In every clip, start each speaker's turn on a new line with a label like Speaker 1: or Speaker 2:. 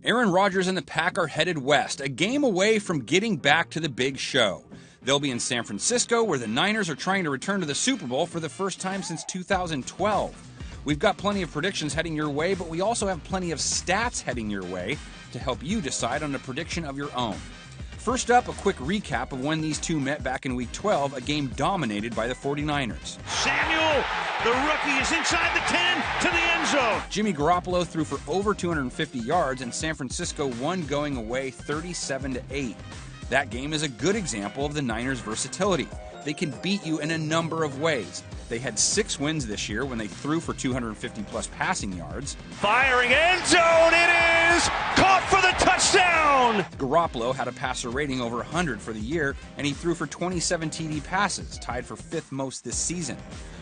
Speaker 1: Aaron Rodgers and the Pack are headed west, a game away from getting back to the big show. They'll be in San Francisco, where the Niners are trying to return to the Super Bowl for the first time since 2012. We've got plenty of predictions heading your way, but we also have plenty of stats heading your way to help you decide on a prediction of your own. First up, a quick recap of when these two met back in Week 12, a game dominated by the 49ers.
Speaker 2: Samuel, the rookie, is inside the 10 to the end zone.
Speaker 1: Jimmy Garoppolo threw for over 250 yards, and San Francisco won going away 37-8. That game is a good example of the Niners' versatility. They can beat you in a number of ways. They had 6 wins this year when they threw for 250-plus passing yards.
Speaker 2: Firing end zone, it is caught for the touchdown!
Speaker 1: Garoppolo had a passer rating over 100 for the year, and he threw for 27 TD passes, tied for 5th most this season.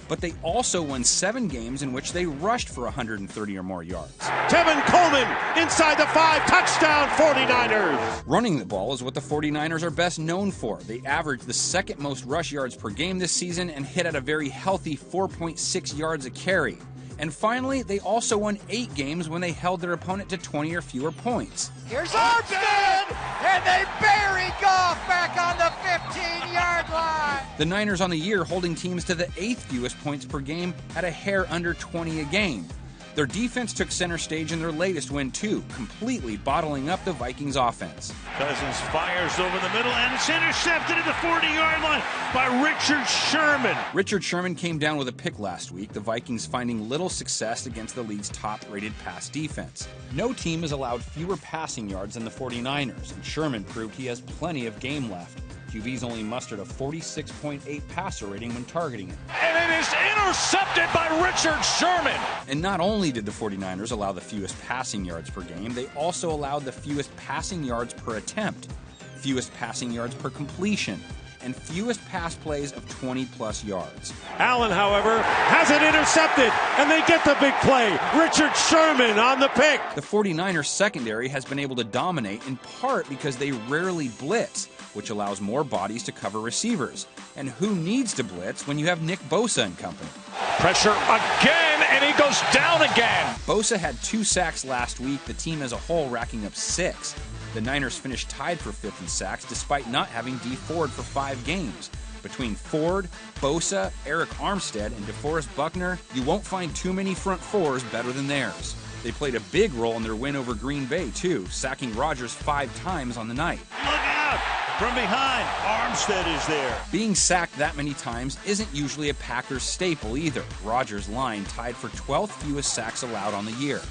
Speaker 1: But they also won 7 games in which they rushed for 130 or more yards.
Speaker 2: Tevin Coleman inside the 5, touchdown 49ers!
Speaker 1: Running the ball is what the 49ers are best known for. They averaged the 2nd most rush yards per game this season and hit at a very healthy 4.6 yards a carry. And finally, they also won 8 games when they held their opponent to 20 or fewer points.
Speaker 3: Here's Armstead, and they bury Goff back on the 15-yard line.
Speaker 1: The Niners on the year holding teams to the 8th fewest points per game at a hair under 20 a game. Their defense took center stage in their latest win too, completely bottling up the Vikings offense.
Speaker 2: Cousins fires over the middle, and it's intercepted at the 40-yard line by Richard Sherman.
Speaker 1: Richard Sherman came down with a pick last week, the Vikings finding little success against the league's top-rated pass defense. No team has allowed fewer passing yards than the 49ers, and Sherman proved he has plenty of game left. QB's only mustered a 46.8 passer rating when targeting it.
Speaker 2: And it is intercepted by Richard Sherman!
Speaker 1: And not only did the 49ers allow the fewest passing yards per game, they also allowed the fewest passing yards per attempt, fewest passing yards per completion, and fewest pass plays of 20-plus yards.
Speaker 2: Allen, however, has it intercepted, and they get the big play. Richard Sherman on the pick.
Speaker 1: The 49ers secondary has been able to dominate in part because they rarely blitz, which allows more bodies to cover receivers. And who needs to blitz when you have Nick Bosa and company?
Speaker 2: Pressure again, and he goes down again.
Speaker 1: Bosa had 2 sacks last week, the team as a whole racking up 6. The Niners finished tied for 5th in sacks despite not having Dee Ford for 5 games. Between Ford, Bosa, Eric Armstead, and DeForest Buckner, you won't find too many front fours better than theirs. They played a big role in their win over Green Bay, too, sacking Rodgers 5 times on the night.
Speaker 2: Look out! From behind, Armstead is there.
Speaker 1: Being sacked that many times isn't usually a Packers staple either. Rodgers' line tied for 12th fewest sacks allowed on the year.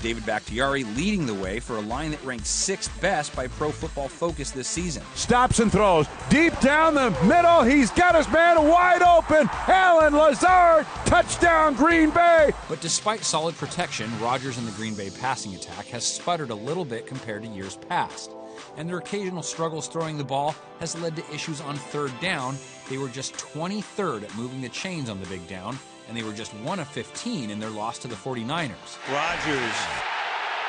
Speaker 1: David Bakhtiari leading the way for a line that ranked 6th best by Pro Football Focus this season.
Speaker 4: Stops and throws deep down the middle. He's got his man wide open. Allen Lazard, touchdown Green Bay.
Speaker 1: But despite solid protection, Rodgers and the Green Bay passing attack has sputtered a little bit compared to years past. And their occasional struggles throwing the ball has led to issues on 3rd down. They were just 23rd at moving the chains on the big down, and they were just 1 of 15 in their loss to the 49ers.
Speaker 2: Rodgers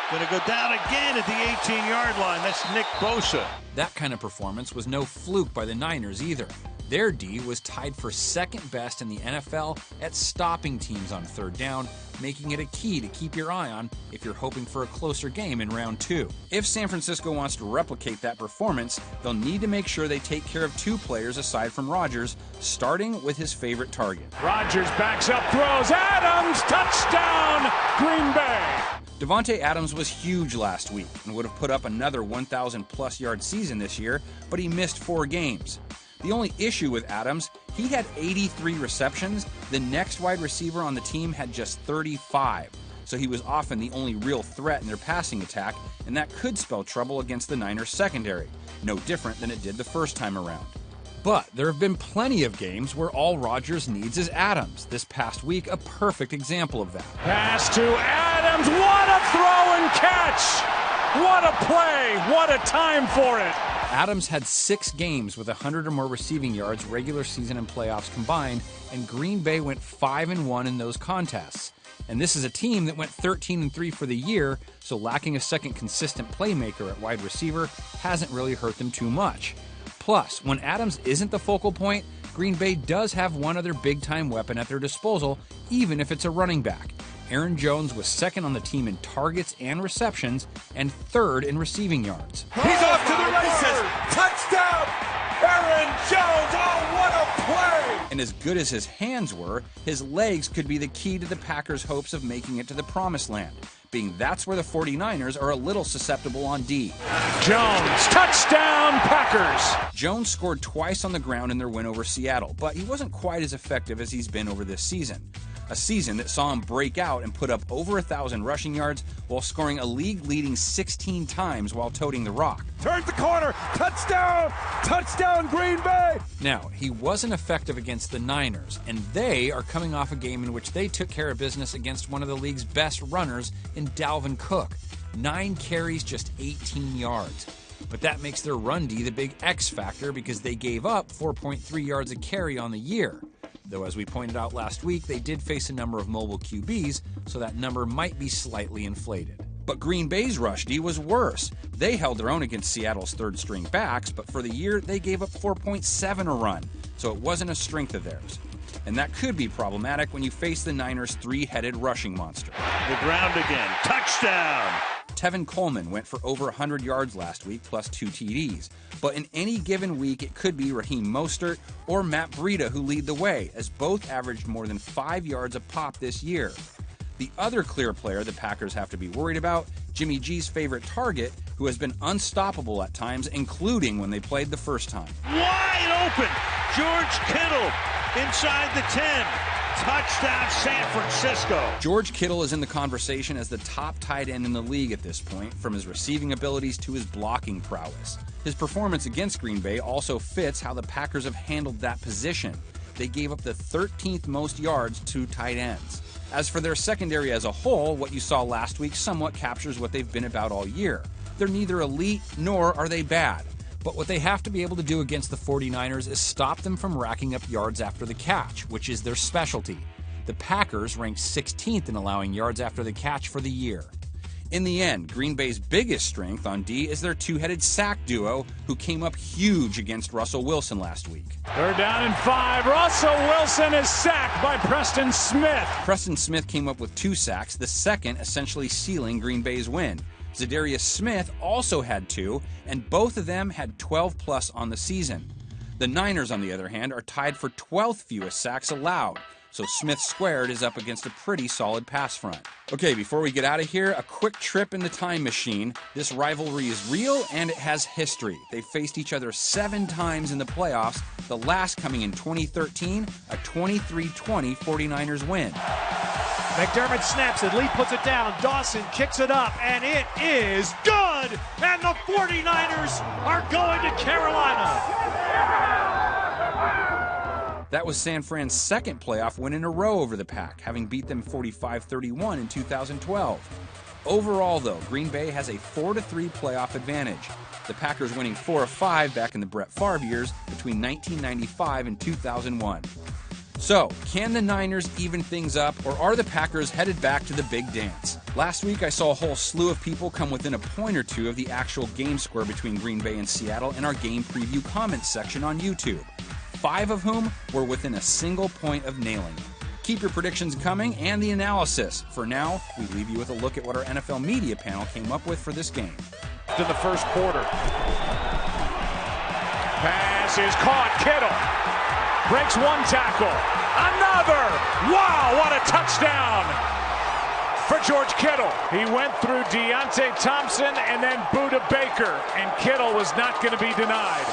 Speaker 2: going to go down again at the 18-yard line. That's Nick Bosa.
Speaker 1: That kind of performance was no fluke by the Niners either. Their D was tied for 2nd best in the NFL at stopping teams on 3rd down, making it a key to keep your eye on if you're hoping for a closer game in round 2. If San Francisco wants to replicate that performance, they'll need to make sure they take care of 2 players aside from Rodgers, starting with his favorite target.
Speaker 2: Rodgers backs up, throws, Adams, touchdown, Green Bay.
Speaker 1: Davante Adams was huge last week and would have put up another 1,000-plus yard season this year, but he missed 4 games. The only issue with Adams, he had 83 receptions. The next wide receiver on the team had just 35. So he was often the only real threat in their passing attack, and that could spell trouble against the Niners secondary. No different than it did the first time around. But there have been plenty of games where all Rodgers needs is Adams. This past week, a perfect example of that.
Speaker 2: Pass to Adams. What a throw and catch. What a play. What a time for it.
Speaker 1: Adams had 6 games with 100 or more receiving yards, regular season and playoffs combined, and Green Bay went 5-1 in those contests. And this is a team that went 13-3 for the year, so lacking a second consistent playmaker at wide receiver hasn't really hurt them too much. Plus, when Adams isn't the focal point, Green Bay does have one other big-time weapon at their disposal, even if it's a running back. Aaron Jones was second on the team in targets and receptions and third in receiving yards.
Speaker 4: He's off to the races. Touchdown, Aaron Jones. Oh, what a play.
Speaker 1: And as good as his hands were, his legs could be the key to the Packers' hopes of making it to the promised land, being that's where the 49ers are a little susceptible on D.
Speaker 2: Jones, touchdown Packers!
Speaker 1: Jones scored twice on the ground in their win over Seattle, but he wasn't quite as effective as he's been over this season. A season that saw him break out and put up over 1,000 rushing yards while scoring a league-leading 16 times while toting the rock.
Speaker 4: Turns the corner. Touchdown. Touchdown, Green Bay.
Speaker 1: Now, he wasn't effective against the Niners, and they are coming off a game in which they took care of business against one of the league's best runners in Dalvin Cook. 9 carries, just 18 yards. But that makes their run D the big X factor because they gave up 4.3 yards a carry on the year. Though, as we pointed out last week, they did face a number of mobile QBs, so that number might be slightly inflated. But Green Bay's rush D was worse. They held their own against Seattle's third-string backs, but for the year, they gave up 4.7 a run, so it wasn't a strength of theirs. And that could be problematic when you face the Niners' three-headed rushing monster.
Speaker 2: The ground again. Touchdown!
Speaker 1: Tevin Coleman went for over 100 yards last week, plus 2 TDs. But in any given week, it could be Raheem Mostert or Matt Breida who lead the way, as both averaged more than 5 yards a pop this year. The other clear player the Packers have to be worried about, Jimmy G's favorite target, who has been unstoppable at times, including when they played the first time.
Speaker 2: Wide open! George Kittle inside the 10. Touchdown, San Francisco.
Speaker 1: George Kittle is in the conversation as the top tight end in the league at this point, from his receiving abilities to his blocking prowess. His performance against Green Bay also fits how the Packers have handled that position. They gave up the 13th most yards to tight ends. As for their secondary as a whole, what you saw last week somewhat captures what they've been about all year. They're neither elite nor are they bad. But what they have to be able to do against the 49ers is stop them from racking up yards after the catch, which is their specialty. The Packers ranked 16th in allowing yards after the catch for the year. In the end, Green Bay's biggest strength on D is their two-headed sack duo, who came up huge against Russell Wilson last week.
Speaker 2: They're down in 5. Russell Wilson is sacked by Preston Smith.
Speaker 1: Preston Smith came up with 2 sacks, the second essentially sealing Green Bay's win. Zadarius Smith also had 2, and both of them had 12-plus on the season. The Niners, on the other hand, are tied for 12th fewest sacks allowed, so Smith squared is up against a pretty solid pass front. Okay, before we get out of here, a quick trip in the time machine. This rivalry is real, and it has history. They faced each other 7 times in the playoffs, the last coming in 2013, a 23-20 49ers win.
Speaker 3: McDermott snaps it. Lee puts it down. Dawson kicks it up, and it is good! And the 49ers are going to Carolina.
Speaker 1: That was San Fran's second playoff win in a row over the Pack, having beat them 45-31 in 2012. Overall, though, Green Bay has a 4-3 playoff advantage. The Packers winning 4 of 5 back in the Brett Favre years between 1995 and 2001. So, can the Niners even things up, or are the Packers headed back to the big dance? Last week, I saw a whole slew of people come within a point or two of the actual game score between Green Bay and Seattle in our game preview comments section on YouTube. 5 of whom were within a single point of nailing it. Keep your predictions coming and the analysis. For now, we leave you with a look at what our NFL media panel came up with for this game.
Speaker 2: In the first quarter. Pass is caught. Kittle breaks 1 tackle. Another! Wow, what a touchdown for George Kittle. He went through Deontay Thompson and then Budda Baker, and Kittle was not going to be denied.